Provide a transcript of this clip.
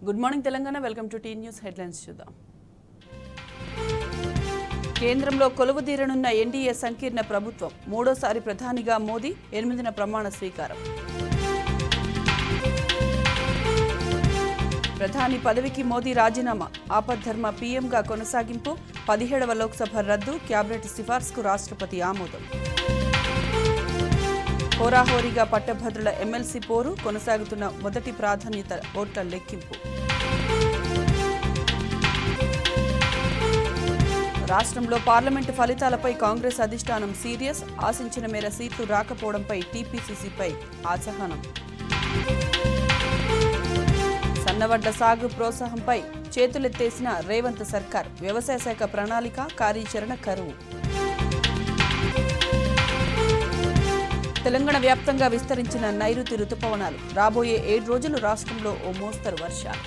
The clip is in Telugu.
Good morning Telangana. Welcome to T News headlines. చూద్దాం. కేంద్రంలో కొలువుదీరనున్న ఎన్డీఏ సంకీర్ణ ప్రభుత్వం. మూడోసారి ప్రధానిగా మోదీ 8న ప్రమాణ స్వీకారం. ప్రధాని పదవికి మోదీ రాజీనామా. ఆపద్ధర్మ పీఎంగా కొనసాగింపు. 17వ లోక్సభ రద్దు. క్యాబినెట్ సిఫార్సుకు రాష్ట్రపతి ఆమోదం. హోరాహోరీగా పట్టభద్రుల ఎమ్మెల్సీ పోరు కొనసాగుతున్న మొదటి ప్రాధాన్యత ఓట్ల లెక్కింపు. రాష్ట్రంలో పార్లమెంటు ఫలితాలపై కాంగ్రెస్ అధిష్టానం సీరియస్. ఆశించిన మేర సీట్లు రాకపోవడంపై టీపీసీసీపై అసహనం. సన్నవడ్ల సాగు ప్రోత్సాహంపై చేతులెత్తేసిన రేవంత్ సర్కార్. వ్యవసాయ శాఖ ప్రణాళిక కార్యాచరణ కరువు. తెలంగాణ వ్యాప్తంగా విస్తరించిన నైరుతి రుతుపవనాలు. రాబోయే 7 రోజులు రాష్ట్రంలో ఓ మోస్తరు వర్షాలు.